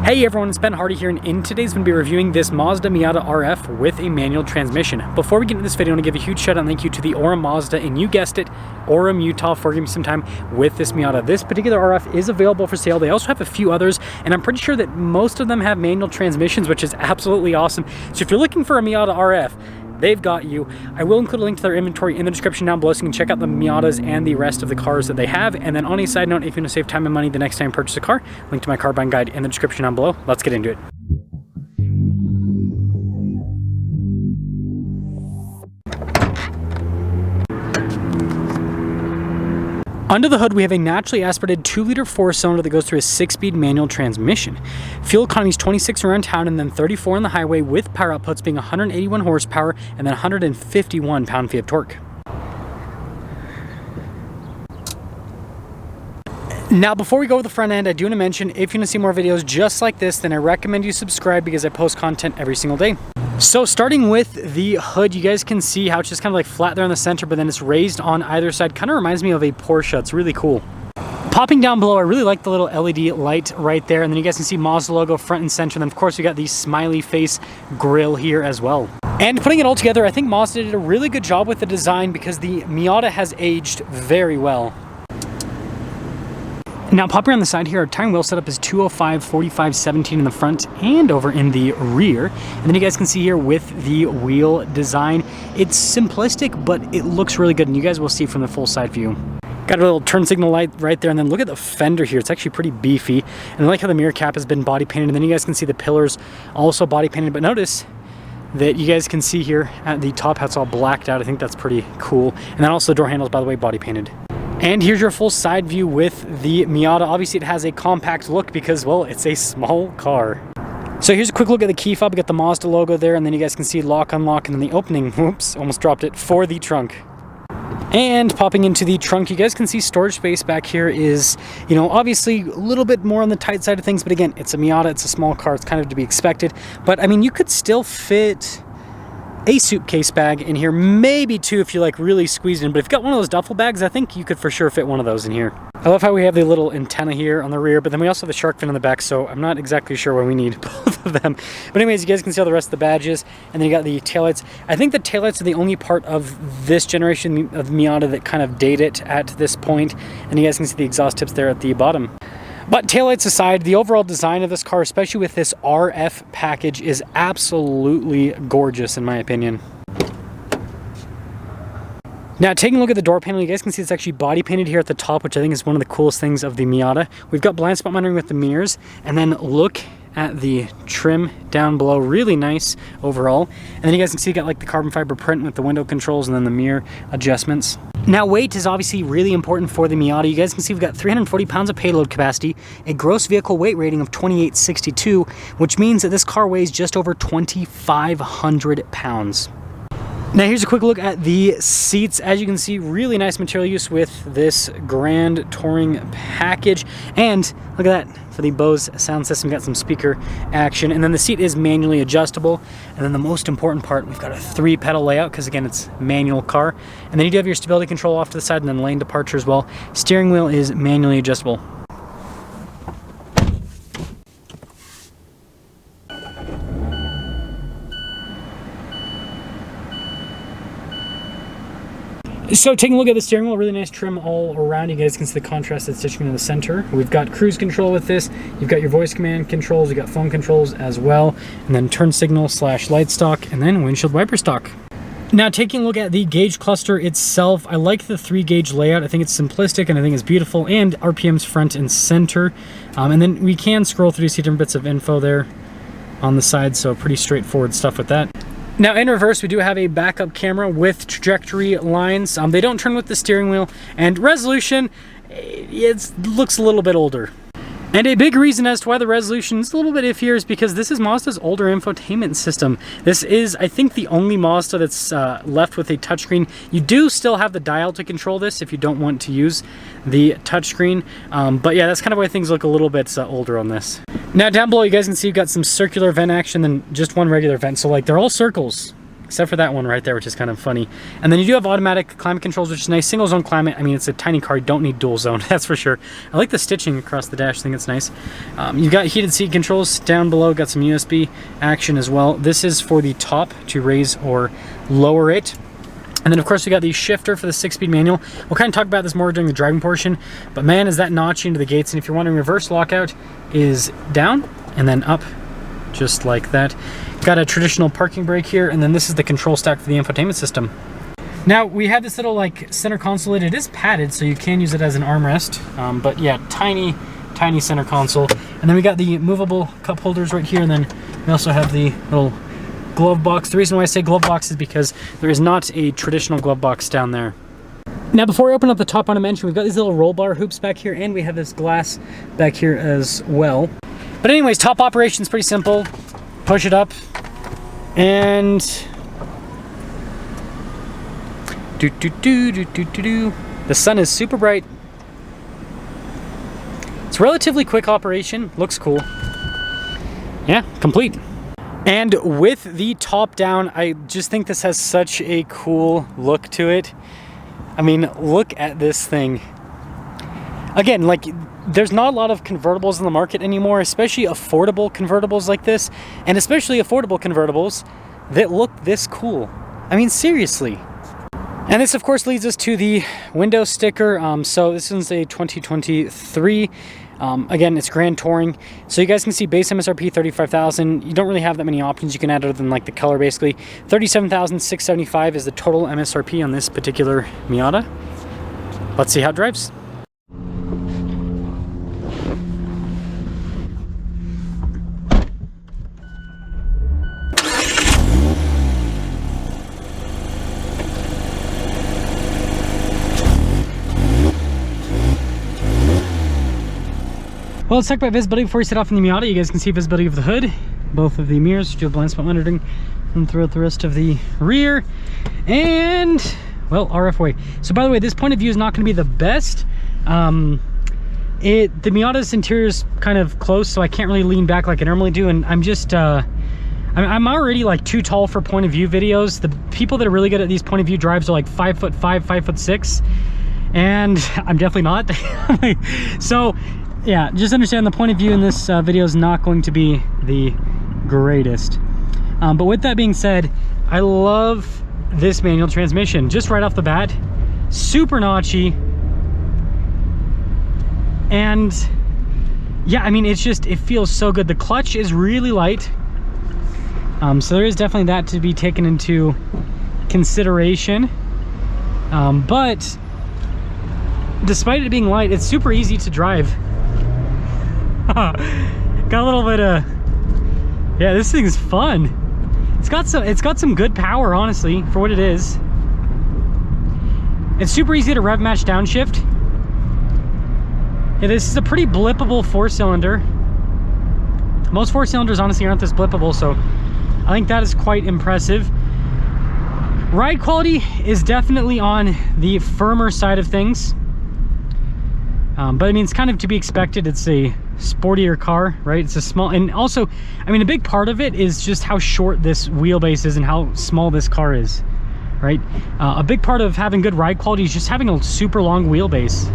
Hey everyone, it's Ben Hardy here, and in today's going to be reviewing this Mazda Miata RF with a manual transmission. Before we get into this video, I want to give a huge shout out and thank you to the Orem Mazda, and you guessed it, Orem, Utah, for giving me some time with this Miata. This particular RF is available for sale. They also have a few others, and I'm pretty sure that most of them have manual transmissions, which is absolutely awesome. So if you're looking for a Miata RF, they've got you. I will include a link to their inventory in the description down below so you can check out the Miatas and the rest of the cars that they have. And then on a side note, if you want to save time and money the next time you purchase a car, link to my car buying guide in the description down below. Let's get into it. Under the hood, we have a naturally aspirated 2-liter 4-cylinder that goes through a 6-speed manual transmission. Fuel economy is 26 around town and then 34 on the highway, with power outputs being 181 horsepower and then 151 pound-feet of torque. Now, before we go with the front end, I do want to mention, if you want to see more videos just like this, then I recommend you subscribe because I post content every single day. So starting with the hood, you guys can see how it's just kind of like flat there in the center, but then it's raised on either side. Kind of reminds me of a Porsche. It's really cool. Popping down below, I really like the little LED light right there. And then you guys can see Mazda logo front and center. And then of course we got the smiley face grille here as well. And putting it all together, I think Mazda did a really good job with the design because the Miata has aged very well. Now, popping around the side here, our tire and wheel setup is 205, 45, 17 in the front and over in the rear. And then you guys can see here with the wheel design, it's simplistic, but it looks really good. And you guys will see from the full side view. Got a little turn signal light right there. And then look at the fender here. It's actually pretty beefy. And I like how the mirror cap has been body painted. And then you guys can see the pillars also body painted. But notice that you guys can see here at the top how it's all blacked out. I think that's pretty cool. And then also the door handles, by the way, body painted. And here's your full side view with the Miata. Obviously it has a compact look because, well, it's a small car. So here's a quick look at the key fob. We got the Mazda logo there, and then you guys can see lock, unlock, and then the opening, whoops, almost dropped it, for the trunk. And popping into the trunk, you guys can see storage space back here is, you know, obviously a little bit more on the tight side of things, but again, it's a Miata, it's a small car, it's kind of to be expected. But I mean, you could still fit a suitcase bag in here, maybe two if you like really squeezed in, but if you've got one of those duffel bags, I think you could for sure fit one of those in here. I love how we have the little antenna here on the rear, but then we also have the shark fin on the back, so I'm not exactly sure why we need both of them. But anyways, you guys can see all the rest of the badges, and then you got the taillights. I think the taillights are the only part of this generation of Miata that kind of date it at this point, and you guys can see the exhaust tips there at the bottom. But taillights aside, the overall design of this car, especially with this RF package, is absolutely gorgeous in my opinion. Now, taking a look at the door panel, you guys can see it's actually body painted here at the top, which I think is one of the coolest things of the Miata. We've got blind spot monitoring with the mirrors, and then look at the trim down below, really nice overall. And then you guys can see you got like the carbon fiber print with the window controls and then the mirror adjustments. Now, weight is obviously really important for the Miata. You guys can see we've got 340 pounds of payload capacity, a gross vehicle weight rating of 2862, which means that this car weighs just over 2,500 pounds. Now here's a quick look at the seats. As you can see, really nice material use with this Grand Touring package. And look at that, for the Bose sound system, got some speaker action. And then the seat is manually adjustable. And then the most important part, we've got a 3-pedal layout because again, it's manual car. And then you do have your stability control off to the side and then lane departure as well. Steering wheel is manually adjustable. So taking a look at the steering wheel, really nice trim all around. You guys can see the contrasted stitching in the center. We've got cruise control with this. You've got your voice command controls. You've got phone controls as well. And then turn signal / light stock, and then windshield wiper stock. Now taking a look at the gauge cluster itself, I like the 3-gauge layout. I think it's simplistic and I think it's beautiful, and RPMs front and center. And then we can scroll through to see different bits of info there on the side, so pretty straightforward stuff with that. Now in reverse, we do have a backup camera with trajectory lines. They don't turn with the steering wheel, and resolution, it looks a little bit older. And a big reason as to why the resolution is a little bit iffier is because this is Mazda's older infotainment system. This is, I think, the only Mazda that's left with a touchscreen. You do still have the dial to control this if you don't want to use the touchscreen. But yeah, that's kind of why things look a little bit older on this. Now down below, you guys can see you've got some circular vent action and just one regular vent. So like they're all circles. except for that one right there, which is kind of funny. And then you do have automatic climate controls, which is nice. Single zone climate. I mean, it's a tiny car, you don't need dual zone, that's for sure. I like the stitching across the dash, I think it's nice. You've got heated seat controls down below, got some USB action as well. This is for the top to raise or lower it. And then of course we got the shifter for the 6-speed manual. We'll kind of talk about this more during the driving portion, but man, is that notch into the gates. And if you're wondering, reverse lockout is down and then up, just like that. Got a traditional parking brake here, and then this is the control stack for the infotainment system. Now we have this little like center console. It is padded, so you can use it as an armrest, but yeah, tiny center console. And then we got the movable cup holders right here, and then we also have the little glove box. The reason why I say glove box is because there is not a traditional glove box down there. Now before we open up the top, I want to mention we've got these little roll bar hoops back here, and we have this glass back here as well. But anyways, top operation is pretty simple. Push it up, and the sun is super bright. It's relatively quick operation, looks cool. Yeah, complete. And with the top down, I just think this has such a cool look to it. I mean, look at this thing. Again, like, there's not a lot of convertibles in the market anymore, especially affordable convertibles like this, and especially affordable convertibles that look this cool. I mean, seriously. And this, of course, leads us to the window sticker. So this one's a 2023. Again, it's Grand Touring. So you guys can see base MSRP $35,000. You don't really have that many options you can add other than like the color, basically. $37,675 is the total MSRP on this particular Miata. Let's see how it drives. Well, let's talk about visibility before we set off in the Miata. You guys can see visibility of the hood, both of the mirrors, dual blind spot monitoring, and throughout the rest of the rear, and, well, RFWay. So by the way, this point of view is not going to be the best. The Miata's interior is kind of close, so I can't really lean back like I normally do, and I'm just, I'm already like too tall for point of view videos. The people that are really good at these point of view drives are like 5'5", 5'6", and I'm definitely not. So yeah, just understand the point of view in this video is not going to be the greatest. But with that being said, I love this manual transmission just right off the bat. Super notchy. And yeah, I mean, it's just, it feels so good. The clutch is really light. So there is definitely that to be taken into consideration. But despite it being light, it's super easy to drive. Got a little bit of, yeah, this thing's fun. It's got some good power, honestly, for what it is. It's super easy to rev match downshift. Yeah, this is a pretty blippable 4-cylinder. Most 4-cylinders honestly aren't this blippable, so I think that is quite impressive. Ride quality is definitely on the firmer side of things. But I mean, it's kind of to be expected. It's a sportier car, right? It's a small, and also, I mean, a big part of it is just how short this wheelbase is and how small this car is, right? A big part of having good ride quality is just having a super long wheelbase.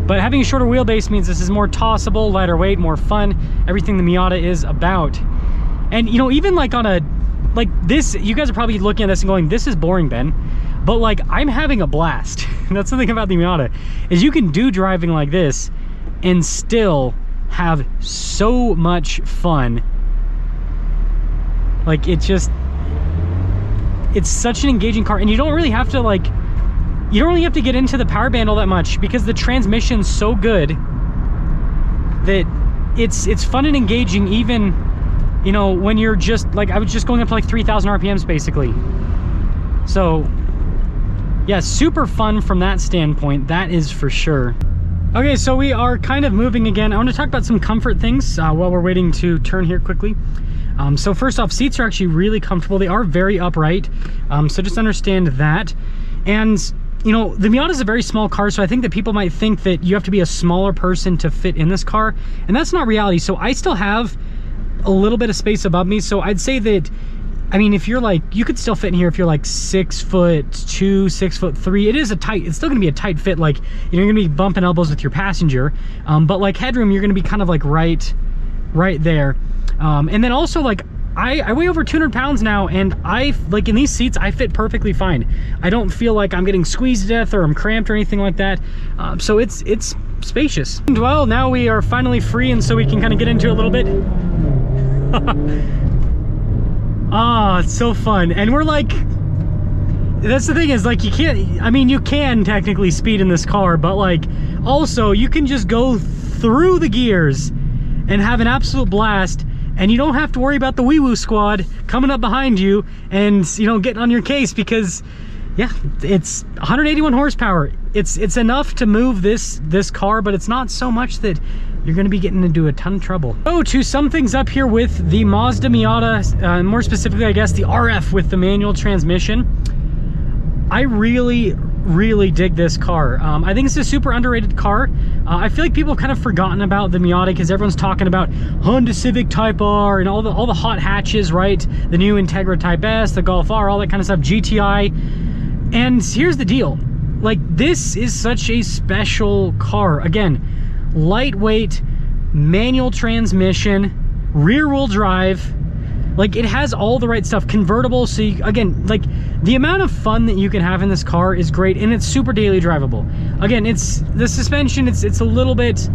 But having a shorter wheelbase means this is more tossable, lighter weight, more fun, everything the Miata is about. And you know, even like on a, like this, you guys are probably looking at this and going, this is boring, Ben. But like, I'm having a blast. That's the thing about the Miata, is you can do driving like this and still have so much fun. Like, it's just, it's such an engaging car, and you don't really have to like, you don't really have to get into the power band all that much, because the transmission's so good that it's fun and engaging, even, you know, when you're just like, I was just going up to like 3,000 RPMs basically. So yeah, super fun from that standpoint, that is for sure. Okay, so we are kind of moving again. I want to talk about some comfort things while we're waiting to turn here quickly. So first off, seats are actually really comfortable. They are very upright, so just understand that. And you know, the Miata is a very small car, so I think that people might think that you have to be a smaller person to fit in this car, and that's not reality. So I still have a little bit of space above me, so I'd say that I mean, if you're like, you could still fit in here if you're like 6'2", 6'3". It is it's still gonna be a tight fit. Like, you're gonna be bumping elbows with your passenger, but like headroom, you're gonna be kind of like right there. And then also, like, I weigh over 200 pounds now, and like in these seats, I fit perfectly fine. I don't feel like I'm getting squeezed to death or I'm cramped or anything like that. So it's spacious. Well, now we are finally free, and so we can kind of get into it a little bit. Ah, it's so fun. And we're like, that's the thing, is like, you can't, I mean, you can technically speed in this car, but like, also you can just go through the gears and have an absolute blast, and you don't have to worry about the wee-woo squad coming up behind you and, you know, getting on your case, because yeah, it's 181 horsepower. It's enough to move this car, but it's not so much that you're going to be getting into a ton of trouble. Oh, to sum things up here with the Mazda Miata, more specifically, I guess, the RF with the manual transmission, I really dig this car. I think it's a super underrated car. I feel like people have kind of forgotten about the Miata because everyone's talking about Honda Civic Type R and all the hot hatches, right? The new Integra Type S, the Golf R, all that kind of stuff, GTI. And here's the deal. Like, this is such a special car. Again, lightweight, manual transmission, rear-wheel drive. Like, it has all the right stuff. Convertible, so you, again, like, the amount of fun that you can have in this car is great, and it's super daily drivable. Again, it's the suspension, it's a little bit,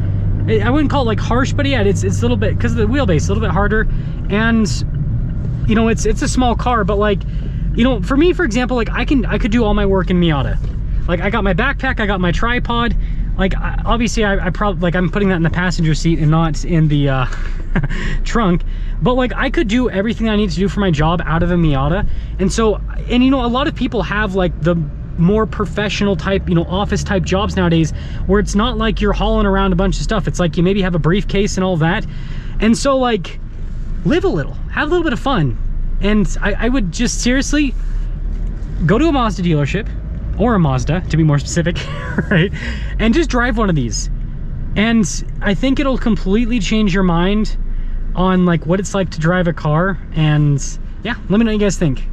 I wouldn't call it like harsh, but yeah, it's a little bit, because of the wheelbase, a little bit harder. And you know, it's a small car, but like, you know, for me, for example, like, I could do all my work in Miata. Like, I got my backpack, I got my tripod. Like, obviously, I probably, like, I'm putting that in the passenger seat and not in the trunk. But like, I could do everything I need to do for my job out of a Miata. And so, and you know, a lot of people have like the more professional type, you know, office type jobs nowadays, where it's not like you're hauling around a bunch of stuff. It's like you maybe have a briefcase and all that. And so, like, live a little, have a little bit of fun. And I would just seriously go to a Mazda dealership, or a Mazda to be more specific, right? And just drive one of these. And I think it'll completely change your mind on like what it's like to drive a car. And yeah, let me know what you guys think.